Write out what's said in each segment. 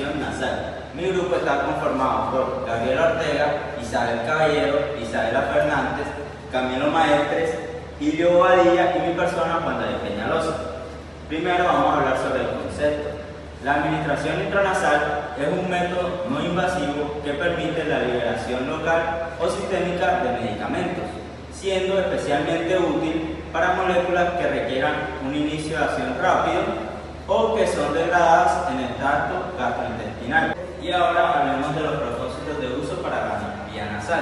administración nasal. Mi grupo está conformado por Gabriel Ortega, Isabel Caballero, Isabela Fernández, Camilo Maestres, Ilio Bobadilla y mi persona, Juan David Peñalosa. Primero vamos a hablar sobre el concepto. La administración intranasal es un método no invasivo que permite la liberación local o sistémica de medicamentos, siendo especialmente útil para moléculas que requieran un inicio de acción rápido o que son degradadas en el tracto gastrointestinal. Y ahora hablemos de los propósitos de uso para la vía nasal.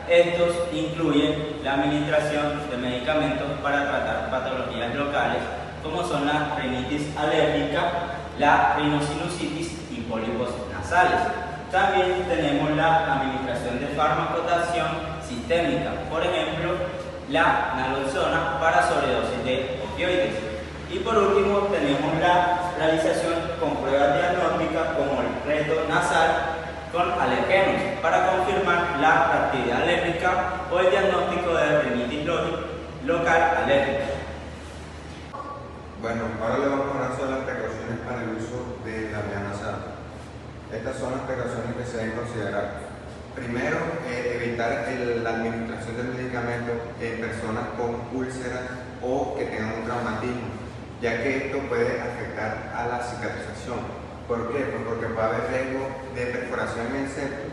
Estos incluyen la administración de medicamentos para tratar patologías locales, como son la rinitis alérgica, la rinosinusitis y pólipos nasales. También tenemos la administración de farmacotación sistémica, por ejemplo, la naloxona para sobredosis de opioides. Y por último tenemos la realización con pruebas diagnósticas como el reto nasal con alergenos para confirmar la actividad alérgica o el diagnóstico de rinitis local alérgica. Bueno, ahora le vamos a hablar sobre las precauciones para el uso de la vía nasal. Estas son las precauciones que se deben considerar. Primero, evitar la administración del medicamento en personas con úlceras o que tengan un traumatismo, ya que esto puede afectar a la cicatrización. ¿Por qué? Pues porque puede haber riesgo de perforación en el septo.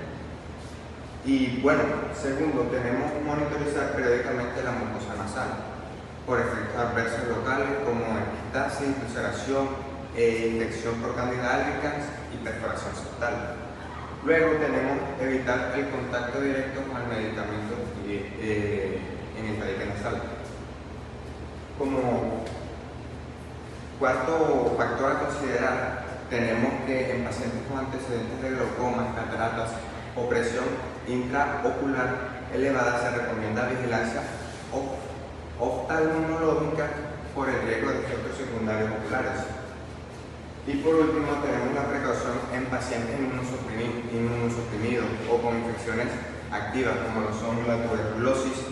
Y bueno, segundo, tenemos que monitorizar periódicamente la mucosa nasal por efectos adversos locales como epistaxis, ulceración, infección por candida albicans y perforación septal. Luego tenemos que evitar el contacto directo con el medicamento en el tabique nasal. Como cuarto factor a considerar, tenemos que en pacientes con antecedentes de glaucoma, cataratas o presión intraocular elevada se recomienda vigilancia oftalmológica por el riesgo de efectos secundarios oculares. Y por último tenemos la precaución en pacientes inmunosuprimidos o con infecciones activas como lo son la tuberculosis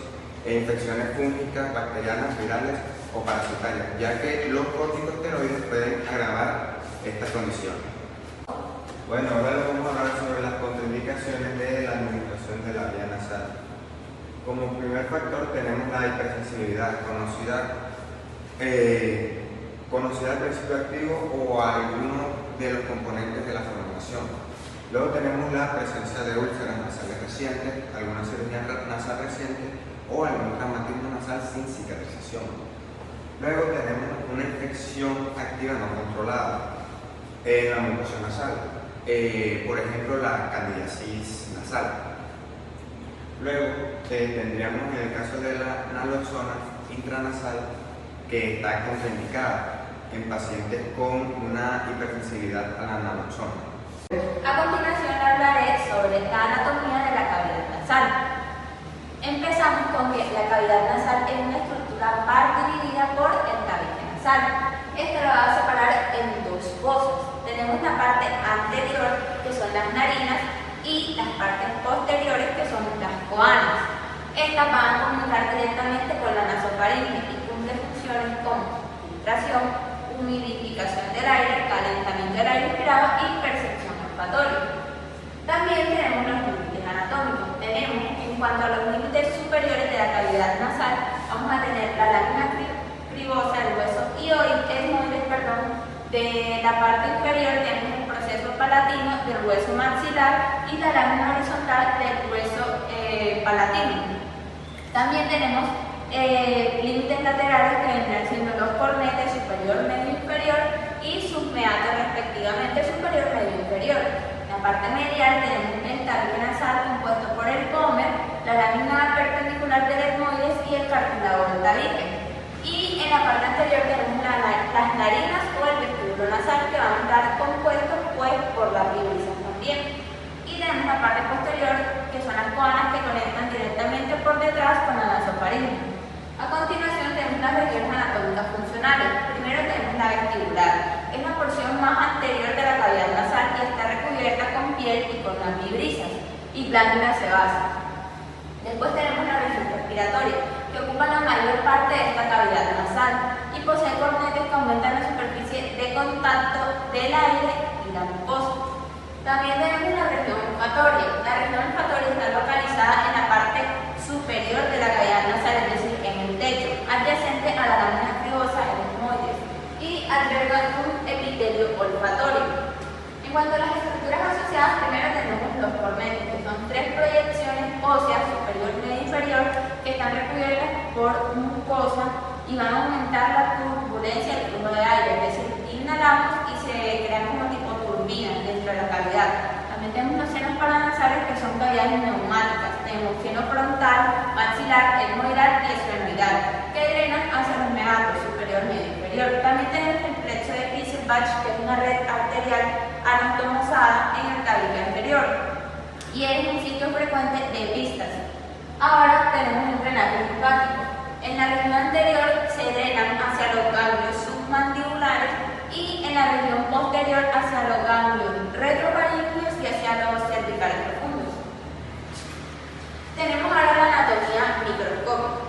e infecciones fúngicas, bacterianas, virales o parasitarias, ya que los corticosteroides pueden agravar esta condición. Bueno, ahora les vamos a hablar sobre las contraindicaciones de la administración de la vía nasal. Como primer factor tenemos la hipersensibilidad, conocida al principio activo o a alguno de los componentes de la formulación. Luego tenemos la presencia de úlceras nasales recientes, alguna cirugía nasal reciente o algún traumatismo nasal sin cicatrización. Luego tenemos una infección activa no controlada en la mucosa nasal, por ejemplo la candidiasis nasal. Luego tendríamos en el caso de la naloxona intranasal que está contraindicada en pacientes con una hipersensibilidad a la naloxona. A continuación hablaré sobre la anatomía de la cavidad nasal. Empezamos con que la cavidad nasal es una estructura dividida por el tabique nasal. Esta la va a separar en dos fosas. Tenemos la parte anterior, que son las narinas, y las partes posteriores, que son las coanas. Estas van a comunicar directamente con la nasofaringe y cumplen funciones como filtración, humidificación del aire, calentamiento del aire respirado y percepción olfatoria. También tenemos los límites anatómicos. Tenemos, en cuanto a los límites superiores de la cavidad nasal, vamos a tener la lámina cribosa, el hueso etmoides, de la parte inferior tenemos el proceso palatino del hueso maxilar y la lámina horizontal del hueso palatino. También tenemos límites laterales que vendrán siendo los cornetes superior, medio, inferior y sus meatos respectivamente superior, medio, inferior. En la parte medial tenemos el tabique nasal compuesto por el pómer, la lámina perpendicular del etmoides y el cartílago del tabique. Y en la parte anterior tenemos las narinas o el vestíbulo nasal, que van a estar compuestos pues por las brisas también. Y tenemos la parte posterior, que son las coanas, que conectan directamente por detrás con la nasofaringe. A continuación tenemos las regiones anatómicas funcionales. Primero tenemos la vestibular. Es la porción más anterior de la cavidad nasal y está recubierta con piel y con las vibrisas y glándulas sebáceas. Después tenemos la región respiratoria, que ocupa la mayor parte de esta cavidad nasal y posee cornetes que aumentan la superficie de contacto del aire y la mucosa. También tenemos la región olfatoria. La región olfatoria está localizada en la parte superior de la cavidad nasal, es decir, en el techo, adyacente a la lámina cribosa, el etmoides, y alberga un epitelio olfatorio. En cuanto a las estructuras asociadas, primero tenemos los cornetes, que son 3 proyecciones óseas, superior, media e inferior, que están recubiertas por mucosa y van a aumentar la turbulencia del flujo de aire, es decir, inhalamos y se crean como tipo turbinas dentro de la cavidad. También tenemos los senos paranasales, que son cavidades neumáticas. Tenemos seno frontal, maxilar, etmoidal y esfenoidal, que drenan hacia los meatos, superior, medio e inferior. También tenemos el plecho de Kieselbach, que es una red arterial anatomosada en el tabique anterior y es un sitio frecuente de epístasis. Ahora tenemos el drenaje linfático. En la región anterior se drenan hacia los ganglios submandibulares y en la región posterior hacia los ganglios retrofaringios y hacia los cervicales profundos. Tenemos ahora la anatomía microscópica.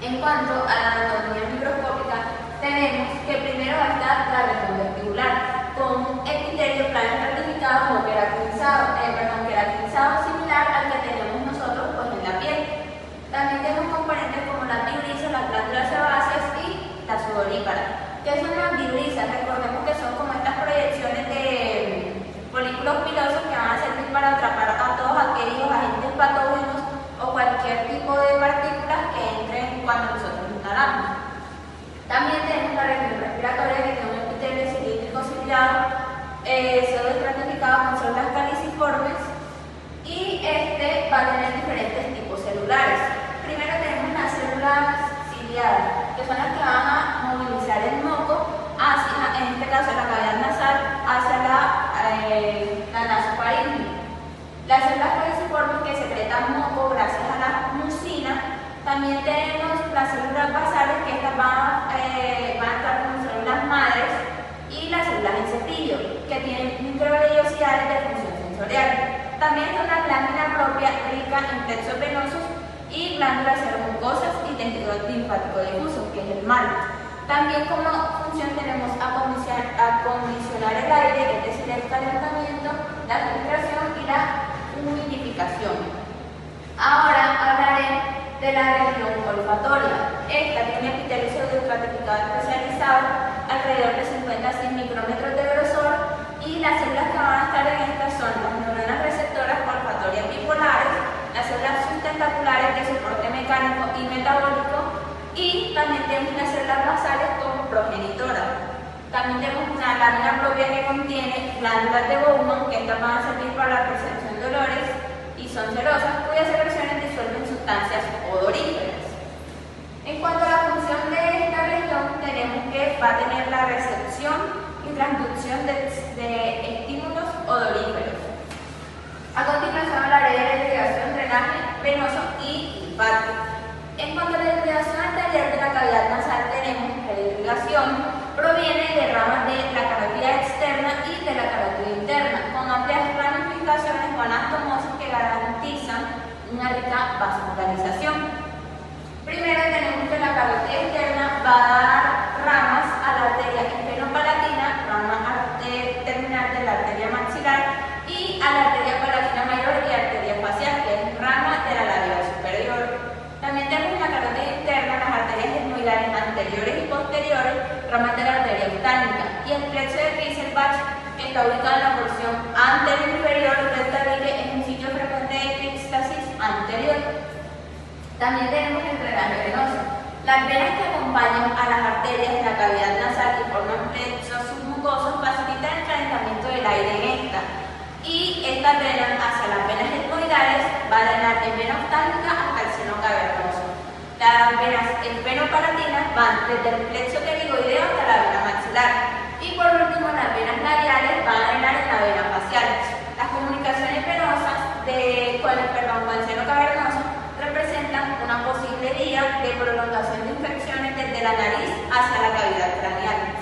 En cuanto a la anatomía microscópica, tenemos que primero va a estar la región vestibular, con un epitelio plano estratificado no queratinizado similar al que tenemos nosotros pues, en la piel. También tenemos componentes como las vibrisas, las glándulas sebáceas y la sudorípara. ¿Qué son las vibrisas? Recordemos que son como estas proyecciones de folículos pilosos que van a servir para atrapar a todos aquellos agentes patógenos o cualquier tipo de partículas que entren cuando nosotros inhalamos. También tenemos la región respiratoria, que tiene un epitelio cilíndrico ciliado, pseudoestratificado con células caliciformes, y este va a tener diferentes tipos celulares. Primero tenemos las células ciliadas, que son las que van a movilizar el moco hacia, en este caso la cavidad nasal, hacia la nasofaringe. Las células caliciformes que secretan moco gracias a la mucina. También tenemos las células basales, que estas van a estar como células madres, y las células en cepillo, que tienen microvellosidades de función sensorial. También son la glándula propia rica en plexos venosos y glándulas seromucosas y tejido linfático difuso, que es el MAL. También como función tenemos acondicionar el aire, es decir, el calentamiento, la filtración y la humidificación. Ahora hablaré de la región olfatoria. Esta tiene un epitelio pseudoestratificado especializado alrededor de 50 a 100 micrómetros de grosor, y las células que van a estar en estas son las neuronas receptoras olfatorias bipolares, las células sustentaculares de soporte mecánico y metabólico, y también tenemos las células basales como progenitoras. También tenemos una lámina propia que contiene glándulas de Bowman, que estas van a servir para la percepción de olores y son cerosas, cuyas secreciones disuelven sustancias odoríferas. En cuanto a la función de esta región, tenemos que va a tener la recepción y transducción de estímulos odoríferos. A continuación hablaré de la irrigación, drenaje venoso y linfático. En cuanto a la irrigación anterior de la cavidad nasal, tenemos que la irrigación proviene de ramas de la carótida externa y de la carótida interna, con amplias ramificaciones o anastomosas que garantizan una rica vascularización. Primero tenemos que la carótida externa va a dar ramas a la arteria esfenopalatina, rama terminal de la arteria maxilar, y a la arteria palatina mayor y arteria facial, que es rama de la labial superior. También tenemos la carótida interna, las arterias etmoidales anteriores y posteriores, ramas de la arteria oftánica, y el plexo de Kieselbach, que está ubicado en la porción anterior inferior del tabique, es un sitio frecuente de epístasis anterior. También tenemos el drenaje venoso. Las venas que acompañan a las arterias de la cavidad nasal y forman plexos submucosos facilitan el calentamiento del aire en esta, y estas drenan hacia las venas etmoidales, va a drenar en vena oftálica hasta el seno cavernoso. Las venas esfenopalatinas van desde el plexo pterigoideo hasta la vena maxilar, y por último las venas labiales van a drenar en la vena facial. Las comunicaciones venosas con el seno cavernoso representan una posible vía de prolongación de infecciones desde la nariz hacia la cavidad craneal.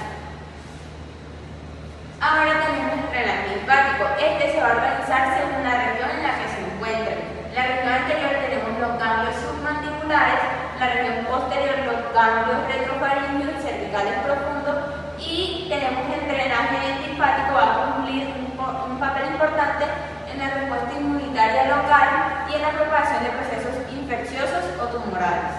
Ahora tenemos el drenaje linfático. Este se va a organizar según la región en la que se encuentre. En la región anterior tenemos los ganglios submandibulares, en la región posterior los ganglios retrofaringios y cervicales profundos, y tenemos el drenaje linfático va a cumplir un papel importante importante en la respuesta inmunitaria local y en la propagación de procesos infecciosos o tumorales.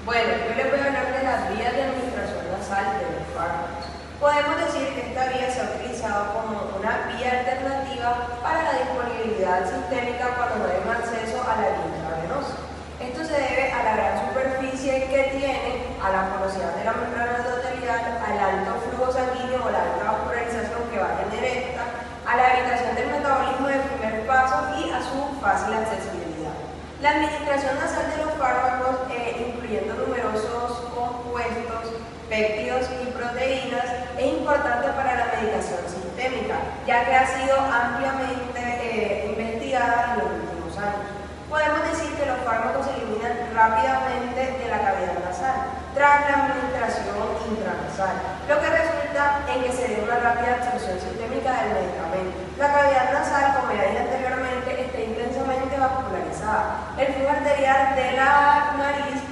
Bueno, yo les voy a hablar de las vías de administración nasal de los fármacos. Podemos decir que esta vía se ha utilizado como una vía alternativa para la disponibilidad sistémica cuando no hay un acceso a la vía intravenosa. Esto se debe a la gran superficie que tiene, a la porosidad de la membrana endotelial, al alto flujo sanguíneo o la alta vascularización que va a tener esta, a la evitación del metabolismo del primer paso y a su fácil accesibilidad. La administración nasal de los fármacos, incluyendo numerosos compuestos, péptidos y proteínas, es importante para la medicación sistémica, ya que ha sido ampliamente investigada en los últimos años. Podemos decir que los fármacos se eliminan rápidamente de la cavidad nasal tras la administración intranasal, lo que resulta en que se dé una rápida absorción sistémica del medicamento. La cavidad nasal, como ya dije anteriormente, está intensamente vascularizada. El flujo arterial de la nariz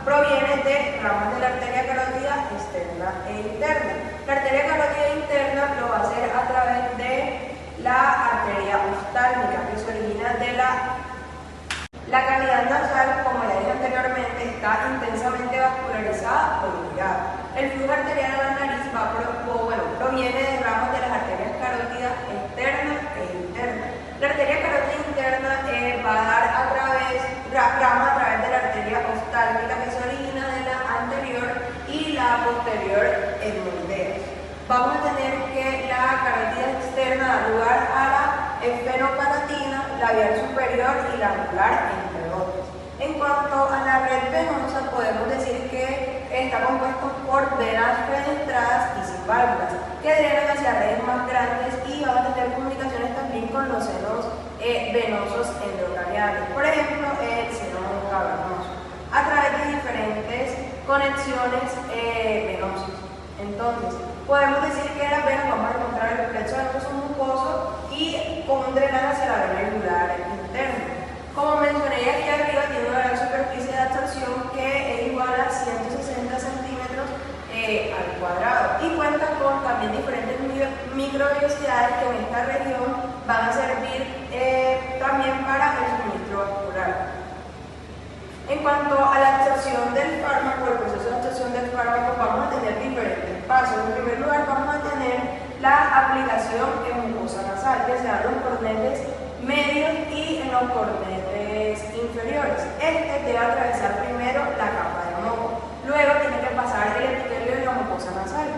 proviene de ramas de la arteria carótida externa e interna. La arteria carótida interna lo va a hacer a través de la arteria oftálmica, que se origina de la cavidad nasal, como ya dije anteriormente, está intensamente vascularizada o irrigada. El flujo arterial a la nariz proviene de ramas de las arterias carótidas externa e interna. La arteria carótida interna va a dar rama a través de la arteria oftálmica, que se origina de la anterior y la posterior edmondeas. Vamos a tener que la carótida externa da lugar a la esfenopalatina, labial superior y la anular, entre otros. En cuanto a la red venosa, podemos decir que está compuesto por venas fenestradas y sin válvulas, que drenan hacia redes más grandes y van a tener comunicaciones también con los senos venosos endocraniales, por ejemplo, el seno cavernoso, a través de diferentes conexiones venosas. Entonces, podemos decir que en las venas vamos a encontrar el plexo venoso mucoso y con un drenaje hacia la vena yugular interna. Como mencioné aquí arriba, tiene una gran superficie de absorción que es igual a 160 centímetros al cuadrado y cuenta con también diferentes microvellosidades que en esta región van a servir también para el suministro vascular. En cuanto a la absorción del fármaco, el proceso de absorción del fármaco, vamos a tener diferentes pasos. En primer lugar, vamos a tener la aplicación en mucosa nasal, que se da en los cornetes medios y en los cornetes inferiores. Este debe atravesar primero la capa de moco, luego tiene que pasar el epitelio de la mucosa nasal,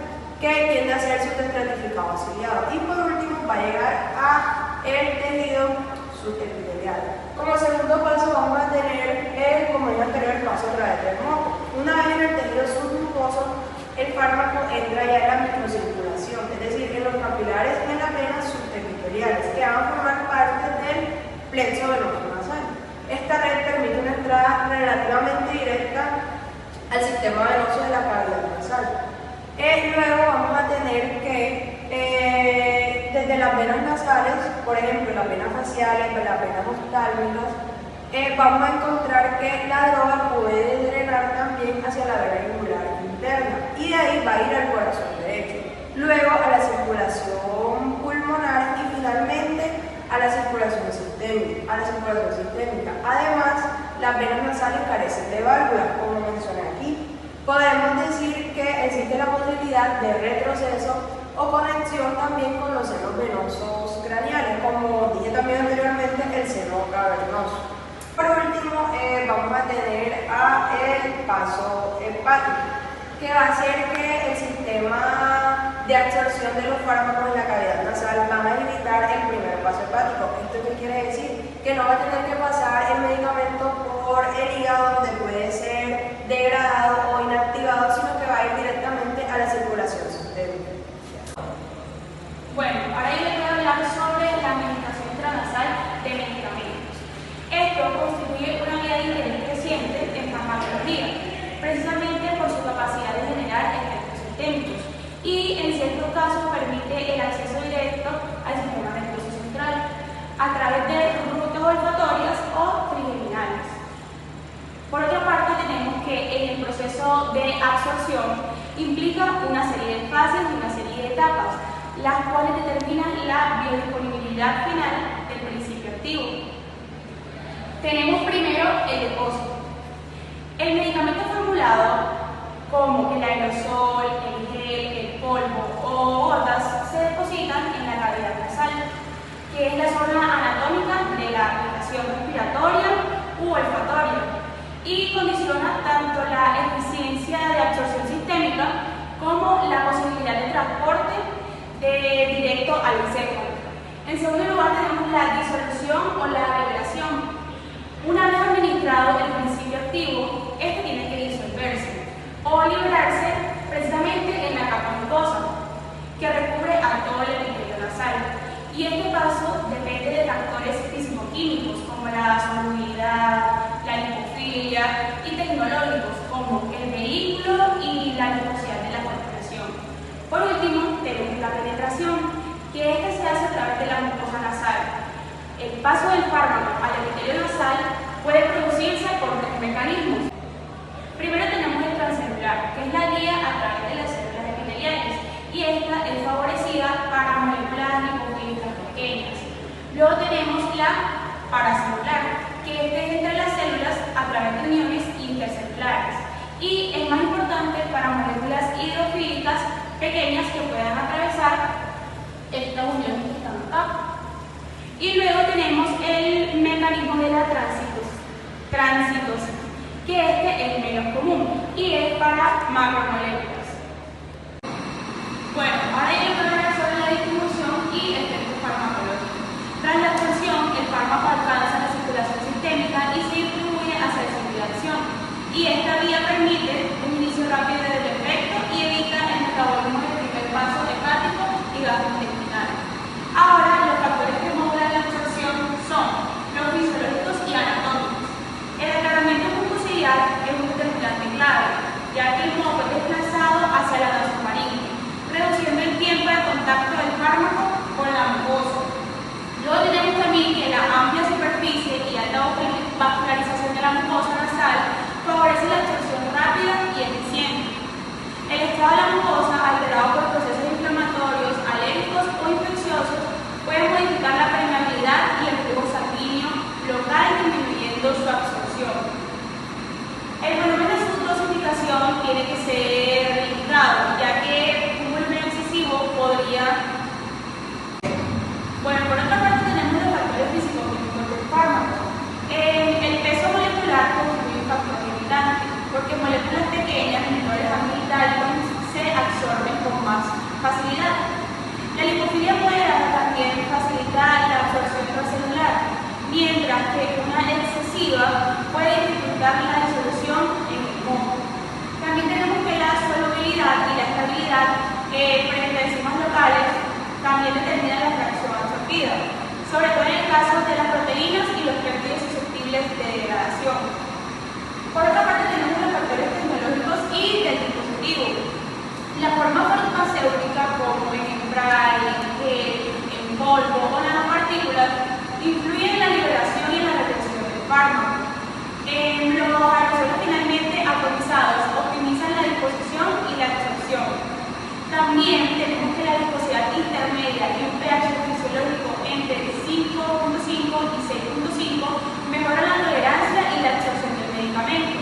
que tiende a ser subestratificado ciliado, y por último va a llegar a el tejido subepitelial. Como segundo paso vamos a tener, como dije anterior, el paso a través del moco. Una vez en el tejido submucoso, el fármaco entra ya en la microcirculación, es decir, en los capilares y en las venas subepiteliales, que van a formar parte del plexo venoso nasal. Esta red permite una entrada relativamente directa al sistema venoso de la cavidad nasal. Luego vamos a tener que desde las venas nasales, por ejemplo las venas faciales, las venas oftálmicas, vamos a encontrar que la droga puede drenar también hacia la vena yugular interna y de ahí va a ir al corazón derecho, luego a la circulación pulmonar y finalmente a la circulación sistémica. Además, las venas nasales carecen de válvulas, como mencioné aquí. Podemos decir que existe la posibilidad de retroceso o conexión también con los senos venosos craneales, como dije también anteriormente, el seno cavernoso. Por último, vamos a tener el paso hepático, que va a hacer que el sistema de absorción de los fármacos en la cavidad nasal van a evitar el primer paso hepático. ¿Esto qué quiere decir? Que no va a tener que pasar el medicamento por el hígado, donde puede ser degradado o inactivado, sino que va a ir directamente a la circulación sistémica. Bueno, ahora yo les voy a hablar sobre la administración intranasal de medicamentos. Esto constituye una vía de interés creciente en farmacología, precisamente por su capacidad de generar efectos sistémicos y en ciertos casos permite el acceso directo al sistema nervioso central a través de rutas olfatorias o trigeminales. Por otra parte, tenemos que en el proceso de absorción implica una serie de fases y una serie de etapas. las cuales determinan la biodisponibilidad final del principio activo. Tenemos primero el depósito. El medicamento formulado, como el aerosol, el gel, el polvo o gotas, se depositan en la cavidad nasal, que es la zona anatómica de la aplicación respiratoria u olfatoria, y condiciona tanto la eficiencia de absorción sistémica como la posibilidad de transporte directo al encéfalo. En segundo lugar tenemos la disolución o la liberación. Una vez administrado el principio activo, este tiene que disolverse o liberarse precisamente en la capa mucosa, que recubre a todo el epitelio nasal. Y este paso depende de factores físico-químicos como la solubilidad, la lipofilia, y tecnológicos como el vehículo y la velocidad de la formulación. Por último, tenemos la penetración, que se hace a través de la mucosa nasal. El paso del fármaco al epitelio nasal puede producirse por tres mecanismos. Primero tenemos el transcelular, que es la vía a través de las células epiteliales, y esta es favorecida para moléculas lipofílicas pequeñas. Luego tenemos la paracelular, que es entre las células a través de uniones intercelulares, y es más importante para moléculas hidrofílicas pequeñas que puedan atravesar estas uniones que están acá. Y luego tenemos el mecanismo de la transitosis, que es menos común y es para macromoléculas. Bueno, ahora yo voy a hablar sobre la distribución y efectos farmacológicos. Tras la absorción, el fármaco alcanza la circulación sistémica y se distribuye hacia la circulación, y esta vía permite un inicio rápido del efecto y evita el metabolismo del primer paso hepático y gastrointestinal. Ahora, los factores que modulan la absorción son los fisiológicos y anatómicos. El aclaramiento mucociliar es un determinante clave, ya que el moco es desplazado hacia la nasofaringe, reduciendo el tiempo de contacto del fármaco con la mucosa. Luego tenemos también que la amplia superficie y alta vascularización de la mucosa nasal favorece la absorción rápida y eficiente. El estado de la mucosa, alterado por procesos inflamatorios, alérgicos o infecciosos, puede modificar la permeabilidad y el flujo sanguíneo local, disminuyendo su absorción. El volumen de su dosificación tiene que ser limitado, ya que un volumen excesivo podría... Bueno, por otra parte tenemos los factores físico-químicos del fármaco. El peso molecular constituye un factor limitante, porque moléculas pequeñas, menores a 1000 daltons, se absorben con más facilidad. La lipofilia moderada también facilita la absorción intracelular, mientras que una excesiva puede dificultar la disolución en el moco. También tenemos que la solubilidad y la estabilidad frente a enzimas locales también determinan la fracción absorbida, sobre todo en el caso de las proteínas y los péptidos susceptibles de degradación. Por otra parte tenemos los factores tecnológicos y del dispositivo. La forma farmacéutica, como en spray, en gel, en polvo o nanopartículas, influyen en la liberación y en la retención del fármaco. Los aerosoles finalmente atomizados optimizan la disposición y la absorción. También tenemos que la viscosidad intermedia y un pH fisiológico entre 5.5 y 6.5 mejoran la tolerancia y la absorción del medicamento.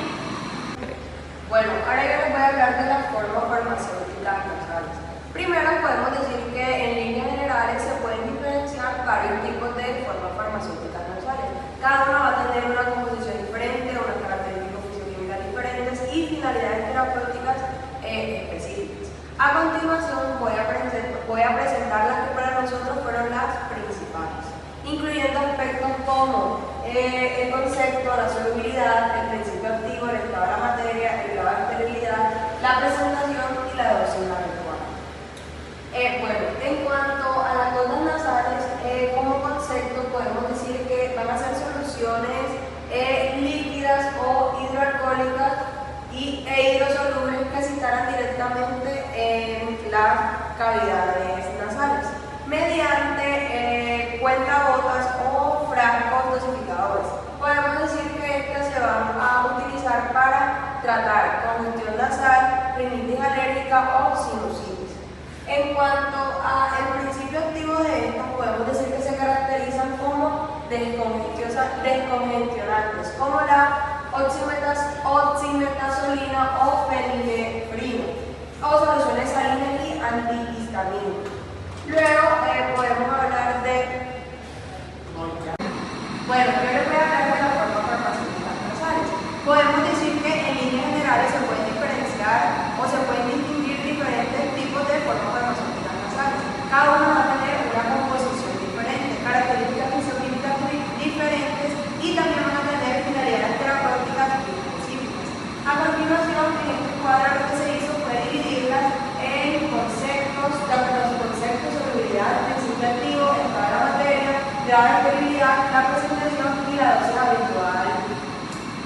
Bueno, ahora yo les voy a hablar de las formas farmacéuticas nasales. Primero podemos decir que en líneas generales se pueden diferenciar varios tipos de formas farmacéuticas nasales. Cada una va a tener una composición diferente, unas características fisiológicas diferentes y finalidades terapéuticas específicas. A continuación voy a presentar las que para nosotros fueron las principales, incluyendo aspectos como el concepto, la solubilidad, el principio activo, el estado de la materia, el grado de esterilidad, la presentación y la dosis adecuada. Bueno, en cuanto a las gotas nasales, como concepto podemos decir que van a ser soluciones líquidas o hidroalcohólicas e hidrosolubles que se instalan directamente en las cavidades nasales mediante cuentagotas o frascos dosificadores. Podemos decir que estas se van a utilizar para tratar congestión nasal, rinitis alérgica o sinusitis. En cuanto al descongestionantes como la oximetazolina o fenilefrina, o soluciones salinas y antihistamínicas. Luego podemos hablar de... Bueno, yo les voy a hablar de las formas farmacéuticas nasales. Podemos decir que en líneas generales se pueden diferenciar o se pueden distinguir diferentes tipos de formas farmacéuticas nasales. Cada una va a tener una composición diferente, características fisiológicas diferentes y también van a tener finalidades terapéuticas específicas. A continuación, en este cuadro lo que se hizo fue dividirlas en conceptos, tanto su concepto, solubilidad, principio activo, estado de la materia, grado de estabilidad, la presentación y la dosis habitual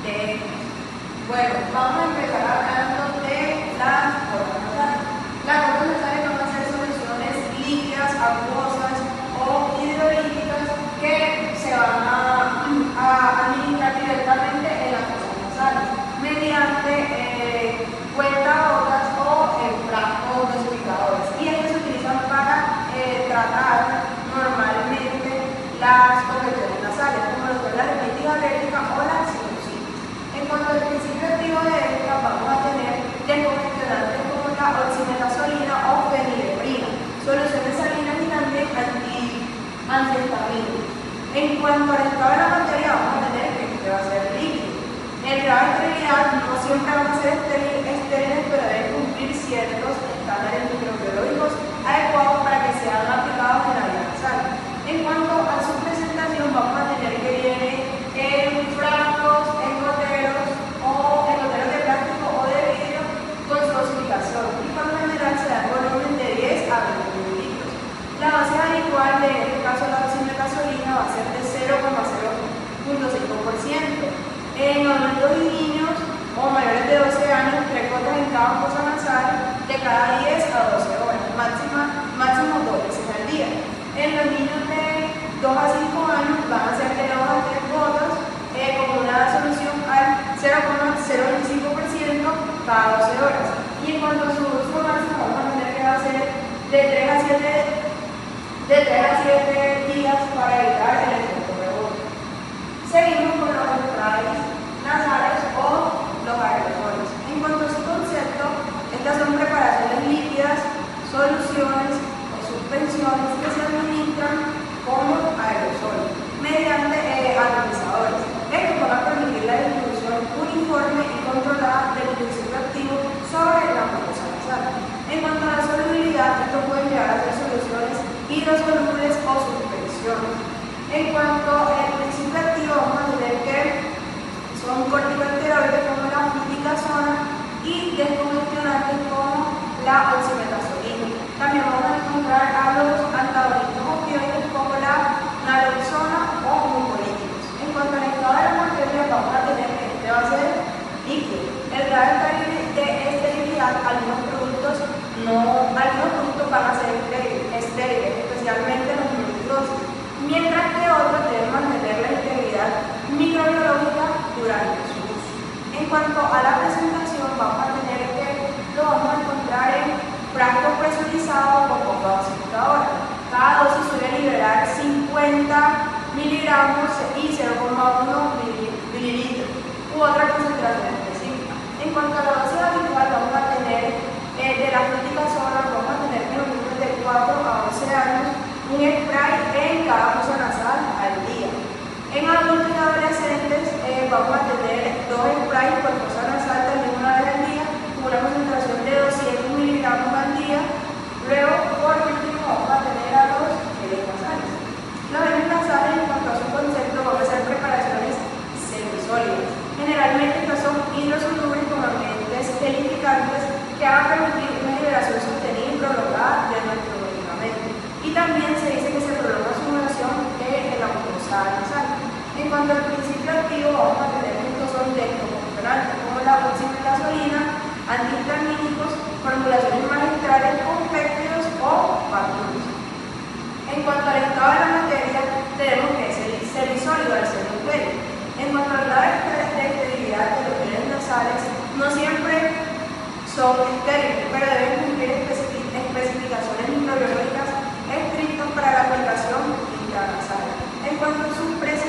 de... Bueno, vamos a empezar hablando de las formas nasales. Las formas nasales van a ser soluciones líquidas, acuosas o hidrolíticas que se van a administrar directamente en las fosas nasales mediante cuentagotas o frascos dosificadores. Y estas se utilizan para tratar normalmente las congestión nasales, como lo son la rinitis alérgica o la sinusitis. En cuanto al principio activo de esta, vamos a tener descongestionantes como la oximetazolina o fenilefrina, soluciones salinas y también antihistamínicos. En cuanto al estado de la materia, vamos a tener que este va a ser líquido. El grado de esterilidad no siempre van a ser estériles, pero deben cumplir ciertos estándares microbiológicos adecuados para que sean aplicados en la vía nasal. En cuanto a su presentación, vamos a tener que viene en frascos, en goteros de plástico o de vidrio con su dosificación. Y por lo general se da volumen de 10 a 20 mililitros. La dosis habitual de este caso la oximetazolina va a ser de 0,05%. En adultos y niños o mayores de 12 años, 3 gotas en cada fosa nasal de cada 10 a 12 horas, máximo 2 veces al día. En los niños de 2 a 5 años van a ser de 2 a 3 gotas como una solución al 0,025% cada 12 horas. Y en cuanto a su uso máximo, vamos a tener que va a ser de 3 a 7 días para evitar el efecto rebote. Seguimos con los sprays nasales o los aerosoles. En cuanto a su concepto, estas son preparaciones líquidas, soluciones o suspensiones que se administran como aerosoles mediante atomizadores. Esto va a permitir la distribución uniforme y controlada del principio activo sobre la mucosa nasal. En cuanto a la solubilidad, esto puede llegar a ser soluciones hidrosolubles o suspensiones. En cuanto al principio activo, vamos a tener que son corticosteroides como la fluticasona y descongestionantes como la oximetazolina. También vamos a encontrar a los antagonistas opioides como la naloxona o mucolíticos. En cuanto al estado de la materia, vamos a tener que este va a ser líquido. El grado de esterilidad, algunos productos van a ser estériles, especialmente los multidrosis, mientras que otros deben mantener la integridad microbiológica durante su uso. En cuanto a la presentación, vamos a tener que lo vamos a encontrar en frascos presurizados con bomba dosificadora. Cada dosis suele liberar 50 miligramos y 0,1 mililitros u otra concentración específica. En cuanto a la dosis habitual, vamos a tener de la fluticasona, vamos a tener en los niños de 4 a 11 años un spray en cada fosa nasal al día. En adultos y adolescentes vamos a tener 2 sprays por fosa nasal también una vez al día, con una concentración de 200 miligramos al día. Luego, por último, vamos a tener a los geles nasales. Los geles nasales, en cuanto a su concepto, van a ser preparaciones semisólidas. Generalmente estos son hidrosolubles con agentes gelificantes que van a permitir una liberación sostenida y prolongada de nuestro medicamento. Y también se dice que se prolonga su duración en la mucosa nasal. En cuanto al principio activo, vamos a tener que estos son descongestionantes como la oximetazolina, antihistamínicos, formulaciones magistrales con péptidos o baturos. En cuanto al estado de la materia, tenemos que es semisólido al ser licuado. En cuanto al grado de esterilidad de los geles nasales, no siempre son estériles, pero deben cumplir especificaciones microbiológicas estrictas para la aplicación intranasal. En cuanto a su presentación,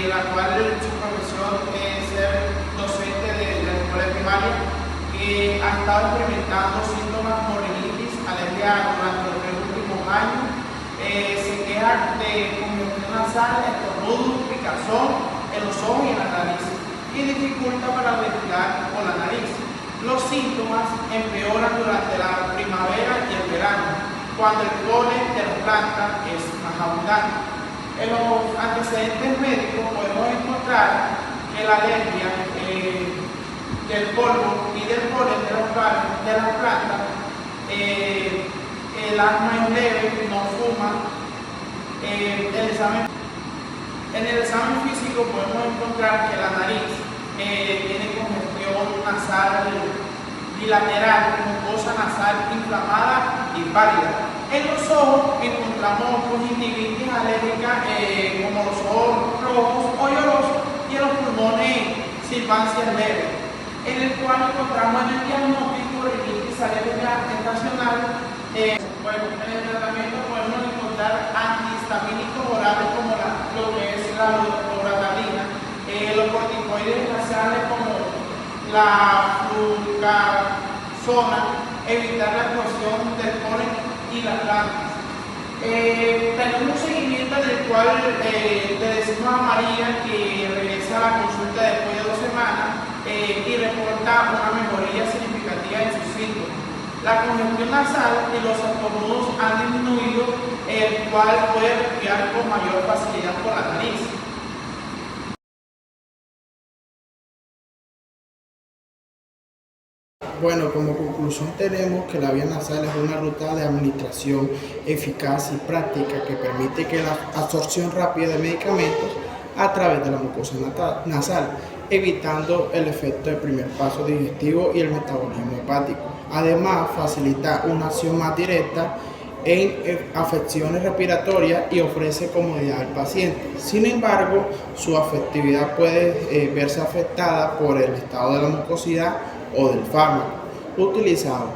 la cual su profesión es ser docente de la escuela primaria, que ha estado experimentando síntomas como rinitis, alergia durante los 3 últimos años. Se queja de congestión nasal, estornudo, picazón en los ojos y en la nariz, y dificulta para respirar con la nariz. Los síntomas empeoran durante la primavera y el verano, cuando el polen de las plantas es más abundante. En los antecedentes médicos podemos encontrar que la alergia del polvo y del polen de las plantas, el asma es leve, no fuma. En el examen físico podemos encontrar que la nariz tiene congestión nasal bilateral, mucosa nasal inflamada y pálida. En los ojos encontramos conjuntivitis alérgica como los ojos rojos o llorosos, y en los pulmones silvancias leves, en el cual encontramos en el diagnóstico rinitis alérgica estacional. Bueno, en el tratamiento podemos encontrar antihistamínicos orales como lo que es la loratadina, los corticoides nasales como la fluticasona, evitar la explosión del polen y las plantas. Tenemos un seguimiento en el cual le decimos a María que regresa a la consulta después de 2 semanas y reporta una mejoría significativa en sus síntomas. La congestión nasal y los estornudos han disminuido, el cual puede respirar con mayor facilidad por la nariz. Bueno, como conclusión tenemos que la vía nasal es una ruta de administración eficaz y práctica que permite que la absorción rápida de medicamentos a través de la mucosa nasal, evitando el efecto del primer paso digestivo y el metabolismo hepático. Además, facilita una acción más directa en afecciones respiratorias y ofrece comodidad al paciente. Sin embargo, su efectividad puede verse afectada por el estado de la mucosidad o del fármaco utilizado.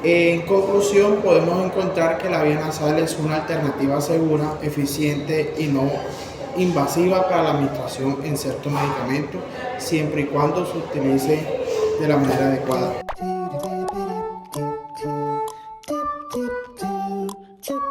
En conclusión, podemos encontrar que la vía nasal es una alternativa segura, eficiente y no invasiva para la administración en ciertos medicamentos, siempre y cuando se utilice de la manera adecuada. Tip, tip, tip.